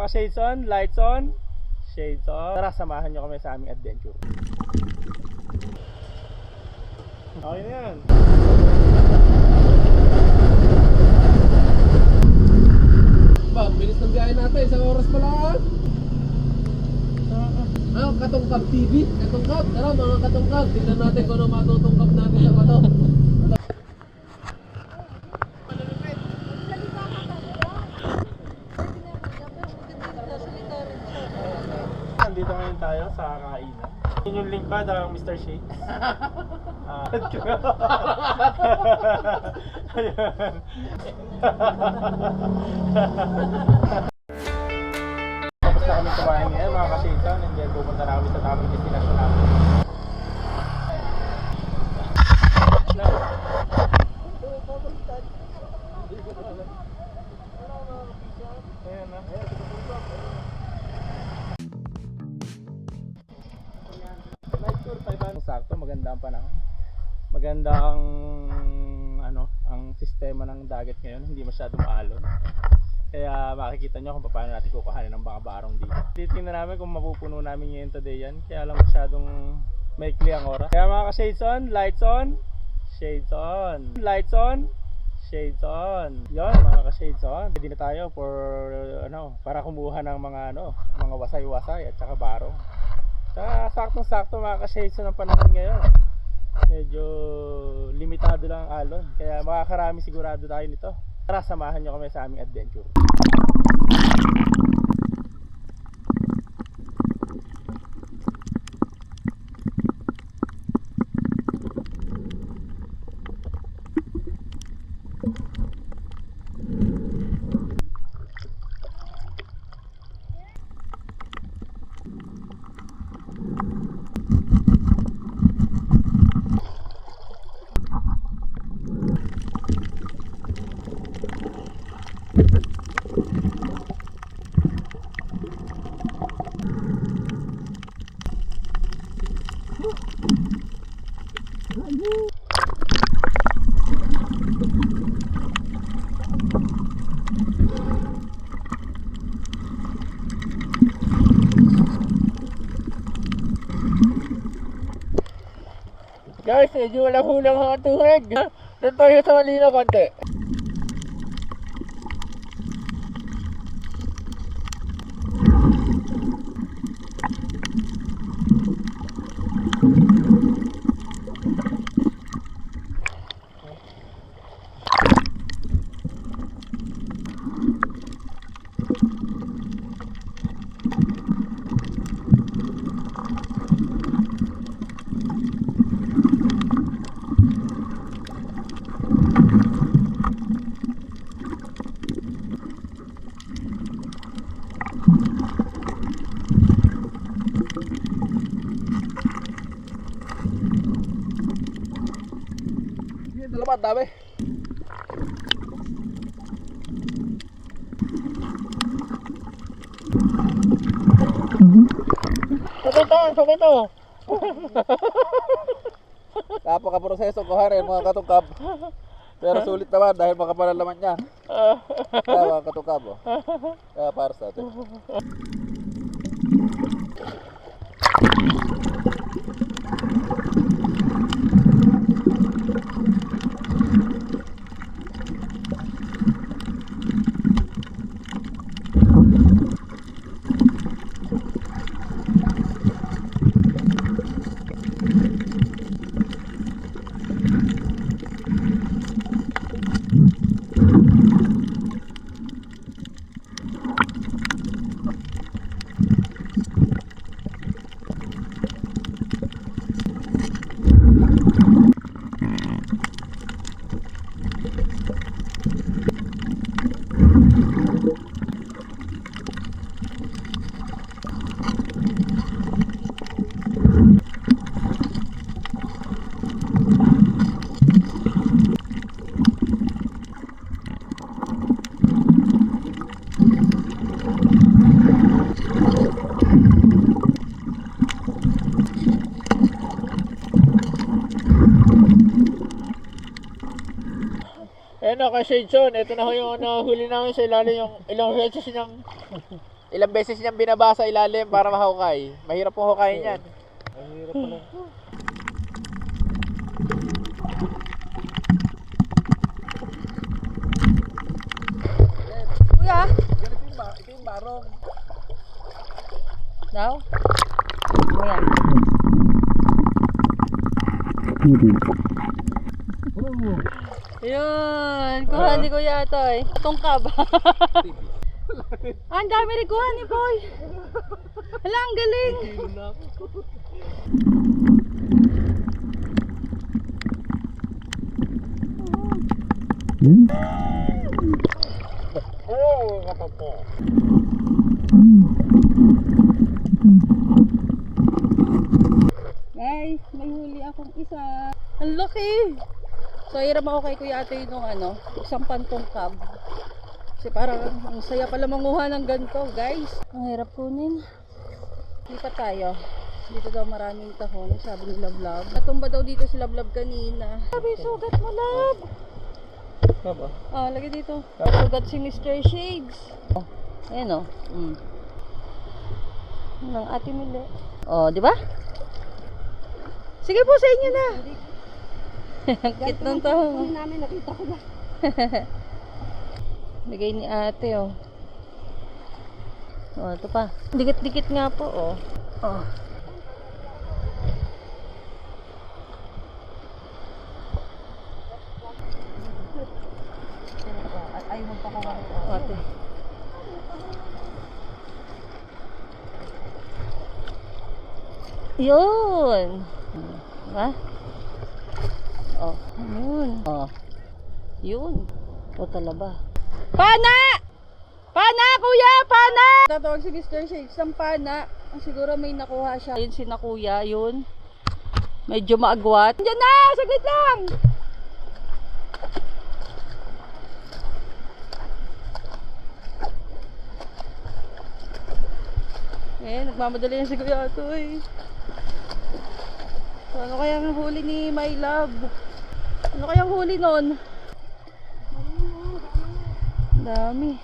ka-shades on, lights on, shades on. Tara, samahan nyo kami sa aming adventure. Okay na yan. Ba, bilis ng biyahe natin, isang oras pa lang. Katungkab TV, katungkab. Tara mga katungkab, tignan natin kung ano matutungkab natin sa bato. Nandito ngayon tayo sa kainan. Yun yung link ba ng Mr. Shakes? Tapos na kami kumain ngayon mga ka-shades, and then pupunta na kami sa tamang destination namin. Ayan na. Sakto, maganda ang panahon. Maganda ang ang sistema ng dagat ngayon, hindi masyadong maalon. Kaya makikita nyo kung paano natin kukuhanin ng mga barong dito. Titingnan namin kung mapupuno namin ngayon today yan. Kaya lang masyadong maikli ang oras. Kaya mga ka-shades on, lights on, shades on. Lights on, shades on. Yon mga ka-shades on. Ready na tayo for para kumuha ng mga wasay-wasay at saka barong. Saktong-sakto mga ka-shades ng panahon ngayon. Medyo limitado lang ang alon. Kaya makakarami sigurado tayo nito. Tara, samahan nyo kami sa aming adventure. Guys, medyo walang hulang ang tuhig. Doon tayo sa malina konti. Dalawa, dami. Sakito. Napaka-proseso ko rin mga katungkab. Pero sulit naman dahil makapalalaman niya. Kaya mga katungkab. Kaya para sa atin. Ayan na, ka-shades on. Ito na ho yung huli namin sa ilalim, yung ilang beses ng Ilang beses niyang binaba sa ilalim para mahukay. Mahirap pong hukayin yan. Mahirap pala. Kuya, Ito yung barong. daw. Ano yan? Yun, kuha ni Kuya Atoy. Tungkab. Ang dami rin kuha ni Boy. Hala, ang galing. Oh, kapapa. Guys, may huli akong isa. Ang laki. So, hirap ako kay Kuya Atoy nung isang pantungkab. Kasi parang ang saya pala manguha ng ganito, guys. Ang hirap kunin. Lipat tayo. Dito daw maraming tahong, sabi ni Lablab. Natumba daw dito si Lablab kanina. Sabi, sugat mo, Lab. Tama. Ah, lagay dito. Sugat si Mr. Shades. Ayan o. Ng ate Mili. Oh, di ba? Sige po, sa inyo na. Ang cute ng tahong. namin, nakita ko na. Lagay ni ate, oh. Oh, ito pa. Dikit-dikit nga po, oh. Oh. Ay, magpakuha ko. Ate. Yun. Diba? Oh, yun. Oh. Yun. O talaba. Pana! Pana, kuya! Pana! Tatawag si Mr. Shades ng pana. Siguro may nakuha siya. Yun si na kuya, yun. Medyo maagwat. Diyan na! Saglit lang! Nagmamadali na si Kuya Atoy. So, ano kayang huli ni My Love? Ano kayang huli nun? Dami.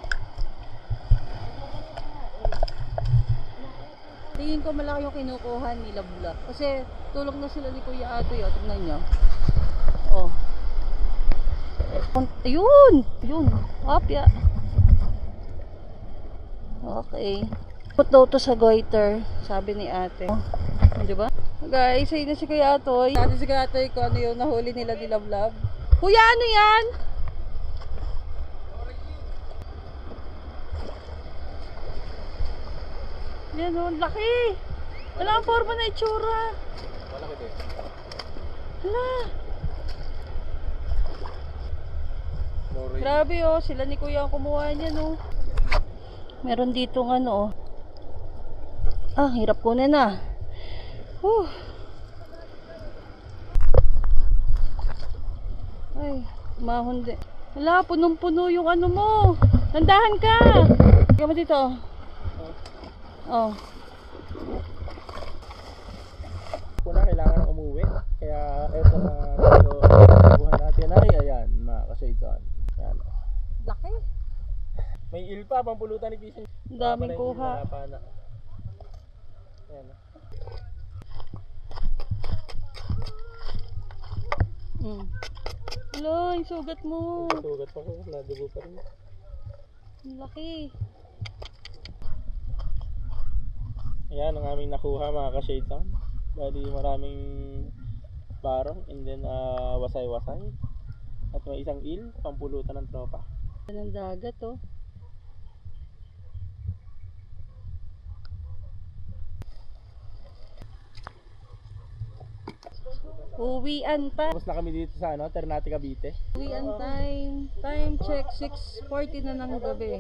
Tingin ko malaki yung kinukuha ni Labla. Kasi tulog na sila ni Kuya Atoy. O, tignan nyo. Oh. Ayun! Ayun. Apya. Okay. Put daw to sa goiter, sabi ni ate. Di ba? Guys, ayun na si Kuya Atoy. Sabi si Kuya Atoy ko ano yung nahuli nila ni Lablab. Kuya, ano yan? Yan o, laki. Wala ang forma na itsura. Malaki din. Hala. Moray. Grabe oh, sila ni Kuya ang kumuha niya no. Meron dito ng ano oh. Ah, hirap kunin na. Ay, mahon din. Hala, punong-puno yung ano mo. Nandahan ka. Kaya mo dito. Oh. Una, kailangan umuwi. Kaya eto na dito, buhan natin ay ayan, mga ka-shades. Ayan. Laki. May ilpa, pampulutan ni Vincent. Ang daming kuha. Ayan. Hala, yung sugat mo. Sugat pa ko, nadugo pa rin. Ang laki. Ayan ang aming nakuha mga ka-shades. Bali maraming barong and then wasay-wasay. At may isang il, pampulutan ng tropa. Yan ang dagat oh. Uwian pa. Tapos na kami dito sa Ternate, Cavite. Uwian time. Time check 6:40 na ng gabi.